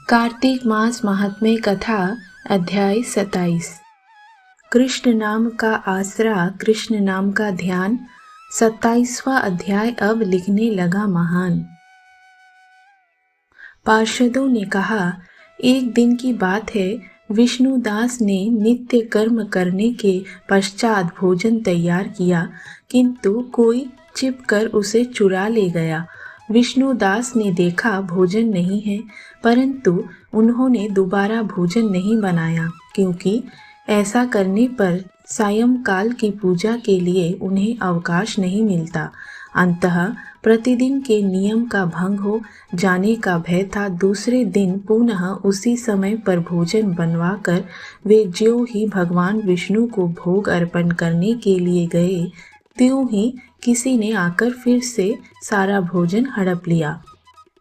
कार्तिक मास महात्म्य कथा अध्याय 27। कृष्ण नाम का आसरा, कृष्ण नाम का ध्यान। 27वां अध्याय अब लिखने लगा महान। पार्षदों ने कहा, एक दिन की बात है, विष्णुदास ने नित्य कर्म करने के पश्चात भोजन तैयार किया, किंतु कोई छिपकर उसे चुरा ले गया। विष्णुदास ने देखा भोजन नहीं है, परंतु उन्होंने दोबारा भोजन नहीं बनाया, क्योंकि ऐसा करने पर सायंकाल की पूजा के लिए उन्हें अवकाश नहीं मिलता। अंततः प्रतिदिन के नियम का भंग हो जाने का भय था। दूसरे दिन पुनः उसी समय पर भोजन बनवाकर वे ज्यों ही भगवान विष्णु को भोग अर्पण करने के लिए गए, त्यों ही किसी ने आकर फिर से सारा भोजन हड़प लिया।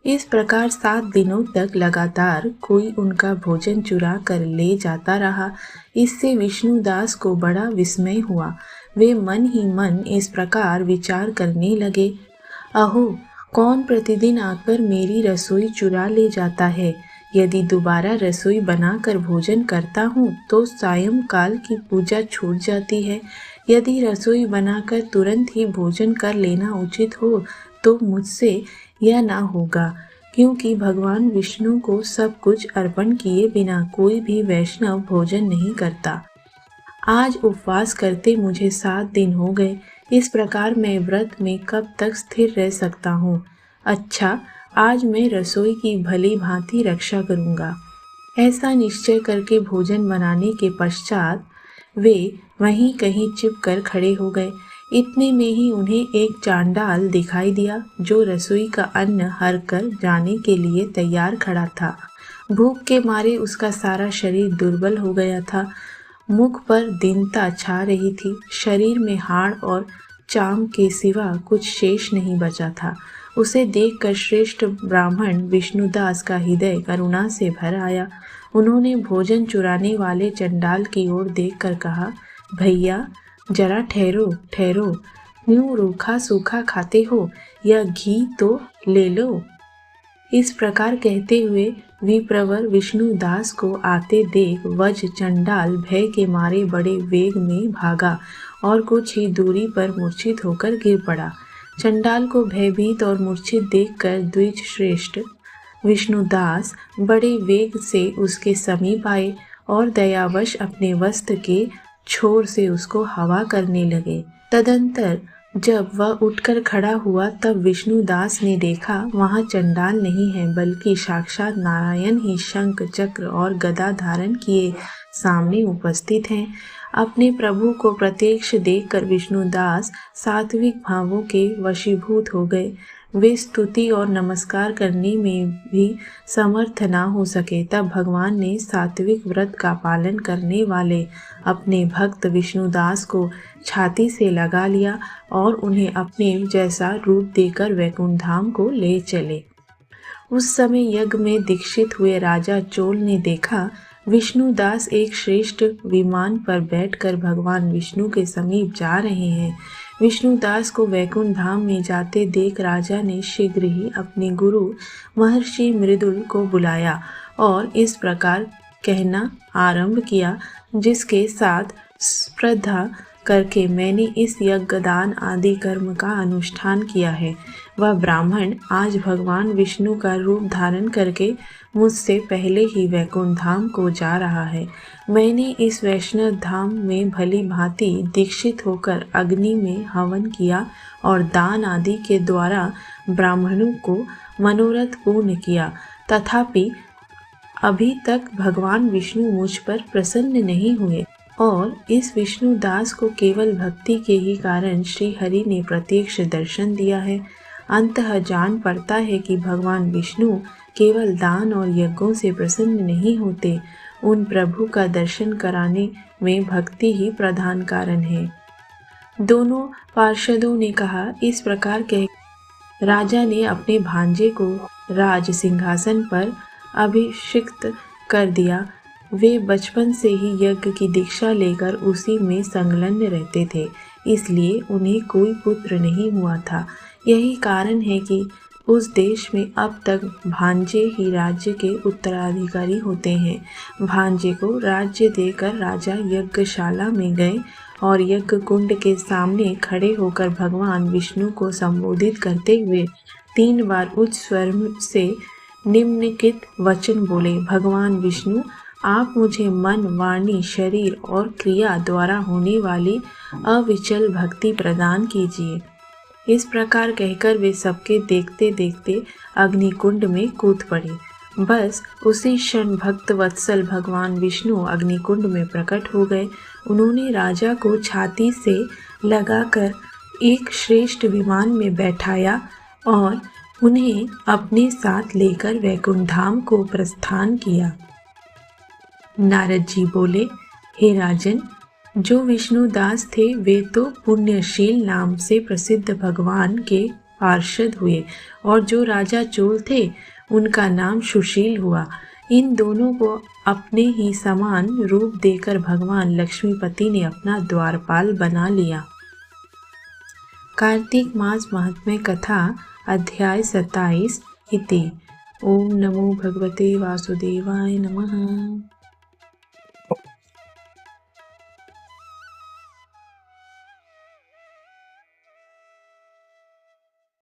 इस प्रकार 7 दिनों तक लगातार कोई उनका भोजन चुरा कर ले जाता रहा। इससे विष्णुदास को बड़ा विस्मय हुआ। वे मन ही मन इस प्रकार विचार करने लगे, अहो, कौन प्रतिदिन आकर मेरी रसोई चुरा ले जाता है। यदि दोबारा रसोई बनाकर भोजन करता हूँ तो सायंकाल की पूजा छूट जाती है। यदि रसोई बनाकर तुरंत ही भोजन कर लेना उचित हो तो मुझसे यह ना होगा, क्योंकि भगवान विष्णु को सब कुछ अर्पण किए बिना कोई भी वैष्णव भोजन नहीं करता। आज उपवास करते मुझे 7 दिन हो गए। इस प्रकार मैं व्रत में कब तक स्थिर रह सकता हूँ। अच्छा, आज मैं रसोई की भली भांति रक्षा करूँगा। ऐसा निश्चय करके भोजन बनाने के पश्चात वे वहीं कहीं छिपकर खड़े हो गए। इतने में ही उन्हें एक चांडाल दिखाई दिया, जो रसोई का अन्न हर कर जाने के लिए तैयार खड़ा था। भूख के मारे उसका सारा शरीर दुर्बल हो गया था। मुख पर दीनता छा रही थी। शरीर में हाड़ और चाम के सिवा कुछ शेष नहीं बचा था। उसे देखकर श्रेष्ठ ब्राह्मण विष्णुदास का हृदय करुणा से भर आया। उन्होंने भोजन चुराने वाले चंडाल की ओर देखकर कहा, भैया जरा ठहरो ठहरो, यूं रूखा सूखा खाते हो, यह घी तो ले लो। इस प्रकार कहते हुए विप्रवर विष्णुदास को आते देख वज चंडाल भय के मारे बड़े वेग में भागा और कुछ ही दूरी पर मूर्छित होकर गिर पड़ा। चंडाल को भयभीत और मूर्छित देखकर द्विज श्रेष्ठ विष्णुदास बड़े वेग से उसके समीप आए और दयावश अपने वस्त्र के छोर से उसको हवा करने लगे। तदंतर जब वह उठकर खड़ा हुआ तब विष्णुदास ने देखा वहाँ चंडाल नहीं है, बल्कि साक्षात नारायण ही शंख चक्र और गदा धारण किए सामने उपस्थित हैं। अपने प्रभु को प्रत्यक्ष देखकर विष्णुदास सात्विक भावों के वशीभूत हो गए। वे स्तुति और नमस्कार करने में भी समर्थ ना हो सके। तब भगवान ने सात्विक व्रत का पालन करने वाले अपने भक्त विष्णुदास को छाती से लगा लिया और उन्हें अपने जैसा रूप देकर वैकुंठ धाम को ले चले। उस समय यज्ञ में दीक्षित हुए राजा चोल ने देखा विष्णुदास एक श्रेष्ठ विमान पर बैठकर भगवान विष्णु के समीप जा रहे हैं। विष्णुदास को वैकुंठ धाम में जाते देख राजा ने शीघ्र ही अपने गुरु महर्षि मृदुल को बुलाया और इस प्रकार कहना आरंभ किया, जिसके साथ श्रद्धा करके मैंने इस यज्ञ दान आदि कर्म का अनुष्ठान किया है, वह ब्राह्मण आज भगवान विष्णु का रूप धारण करके मुझसे पहले ही वैकुंठ धाम को जा रहा है। मैंने इस वैष्णव धाम में भली भांति दीक्षित होकर अग्नि में हवन किया और दान आदि के द्वारा ब्राह्मणों को मनोरथ पूर्ण किया, तथापि अभी तक भगवान विष्णु मुझ पर प्रसन्न नहीं हुए और इस विष्णुदास को केवल भक्ति के ही कारण श्री हरि ने प्रत्यक्ष दर्शन दिया है। अंततः जान पड़ता है कि भगवान विष्णु केवल दान और यज्ञों से प्रसन्न नहीं होते, उन प्रभु का दर्शन कराने में भक्ति ही प्रधान कारण है। दोनों पार्षदों ने कहा, इस प्रकार कह राजा ने अपने भांजे को राज सिंहासन पर अभिषिक्त कर दिया। वे बचपन से ही यज्ञ की दीक्षा लेकर उसी में संलग्न रहते थे, इसलिए उन्हें कोई पुत्र नहीं हुआ था। यही कारण है कि उस देश में अब तक भांजे ही राज्य के उत्तराधिकारी होते हैं। भांजे को राज्य देकर राजा यज्ञशाला में गए और यज्ञ कुंड के सामने खड़े होकर भगवान विष्णु को संबोधित करते हुए 3 बार उच्च स्वर से निम्नलिखित वचन बोले। भगवान विष्णु, आप मुझे मन, वाणी, शरीर और क्रिया द्वारा होने वाली अविचल भक्ति प्रदान कीजिए। इस प्रकार कहकर वे सबके देखते देखते अग्निकुंड में कूद पड़े। बस उसी क्षण भक्त वत्सल भगवान विष्णु अग्निकुंड में प्रकट हो गए। उन्होंने राजा को छाती से लगाकर एक श्रेष्ठ विमान में बैठाया और उन्हें अपने साथ लेकर वैकुंठ धाम को प्रस्थान किया। नारद जी बोले, हे राजन, जो विष्णुदास थे वे तो पुण्यशील नाम से प्रसिद्ध भगवान के पार्षद हुए और जो राजा चोल थे उनका नाम सुशील हुआ। इन दोनों को अपने ही समान रूप देकर भगवान लक्ष्मीपति ने अपना द्वारपाल बना लिया। कार्तिक मास महात्म्य कथा अध्याय 27 इति। ओम नमो भगवते वासुदेवाय नमः।